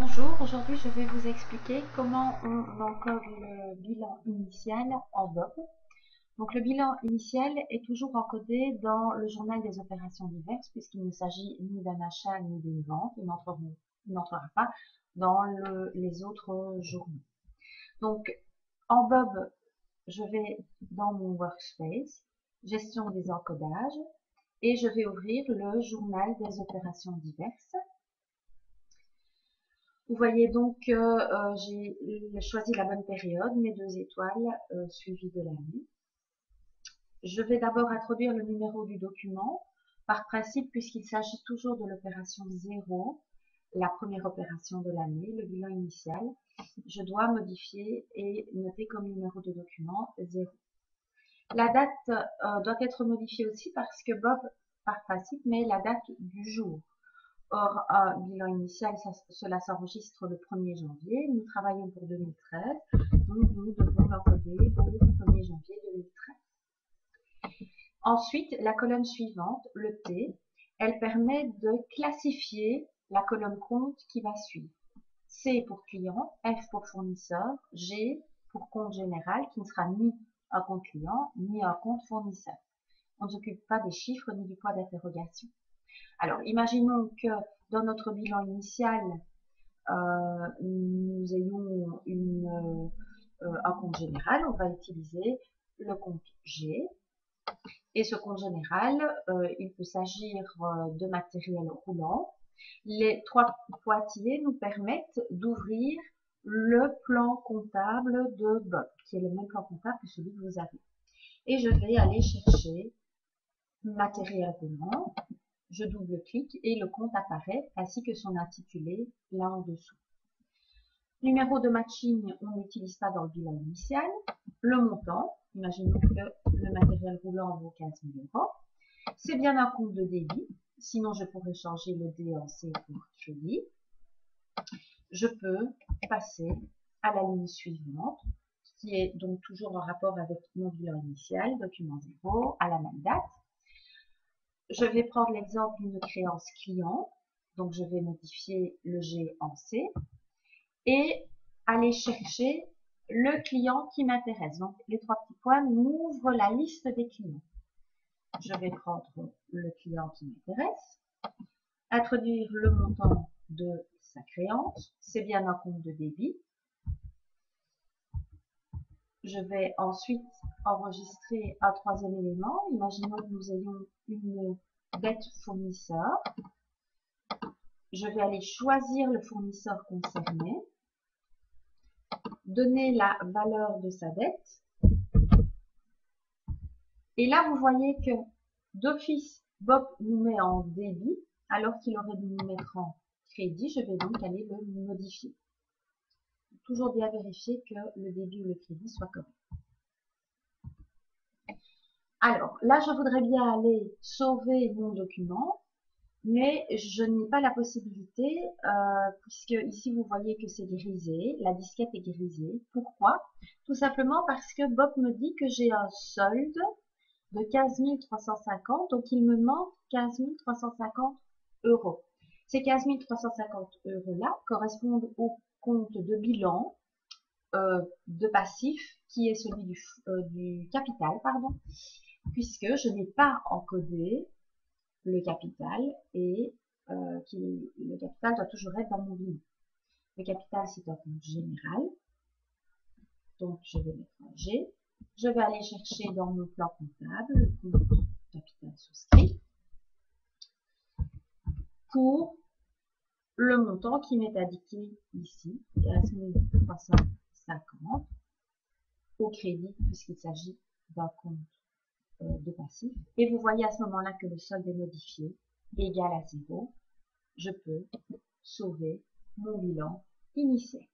Bonjour, aujourd'hui je vais vous expliquer comment on encode le bilan initial en Bob. Donc le bilan initial est toujours encodé dans le journal des opérations diverses puisqu'il ne s'agit ni d'un achat ni d'une vente, il n'entrera pas dans les autres journaux. Donc en Bob, je vais dans mon workspace, gestion des encodages, et je vais ouvrir le journal des opérations diverses. Vous voyez donc que j'ai choisi la bonne période, mes 2 étoiles suivies de l'année. Je vais d'abord introduire le numéro du document, par principe puisqu'il s'agit toujours de l'opération 0, la première opération de l'année, le bilan initial. Je dois modifier et noter comme numéro de document 0. La date doit être modifiée aussi parce que Bob, par principe, met la date du jour. Or, un bilan initial, cela s'enregistre le 1er janvier. Nous travaillons pour 2013, donc nous devons l'encoder au 1er janvier 2013. Ensuite, la colonne suivante, le T, elle permet de classifier la colonne compte qui va suivre. C pour client, F pour fournisseur, G pour compte général, qui ne sera ni un compte client, ni un compte fournisseur. On ne s'occupe pas des chiffres ni du point d'interrogation. Alors, imaginons que dans notre bilan initial, nous ayons un compte général. On va utiliser le compte G. Et ce compte général, il peut s'agir de matériel roulant. Les 3 pointillés nous permettent d'ouvrir le plan comptable de Bob, qui est le même plan comptable que celui que vous avez. Et je vais aller chercher matériel roulant. Je double-clique et le compte apparaît ainsi que son intitulé là en dessous. Numéro de matching, on n'utilise pas dans le bilan initial. Le montant, imaginons que le matériel roulant vaut 15 000 €. C'est bien un compte de débit, sinon je pourrais changer le D en C pour crédit. Je peux passer à la ligne suivante, qui est donc toujours en rapport avec mon bilan initial, document 0, à la même date. Je vais prendre l'exemple d'une créance client, donc je vais modifier le G en C et aller chercher le client qui m'intéresse. Donc les 3 petits points m'ouvrent la liste des clients. Je vais prendre le client qui m'intéresse, introduire le montant de sa créance, c'est bien un compte de débit. Je vais ensuite enregistrer un 3e élément. Imaginons que nous ayons une dette fournisseur. Je vais aller choisir le fournisseur concerné, donner la valeur de sa dette. Et là, vous voyez que d'office, Bob nous met en débit, alors qu'il aurait dû nous mettre en crédit. Je vais donc aller le modifier. Toujours bien vérifier que le débit ou le crédit soit correct. Alors, là, je voudrais bien aller sauver mon document, mais je n'ai pas la possibilité, puisque ici, vous voyez que c'est grisé, la disquette est grisée. Pourquoi? Tout simplement parce que Bob me dit que j'ai un solde de 15 350, donc il me manque 15 350 €. Ces 15 350 € là correspondent au compte de bilan de passif qui est celui du capital, pardon, puisque je n'ai pas encodé le capital et le capital doit toujours être dans mon bilan. Le capital, c'est un compte général, donc je vais mettre un G. Je vais aller chercher dans mon plan comptable le compte capital souscrit pour le montant qui m'est indiqué ici, 15 350, au crédit, puisqu'il s'agit d'un compte de passif. Et vous voyez à ce moment-là que le solde est modifié, égal à 0. Je peux sauver mon bilan initial.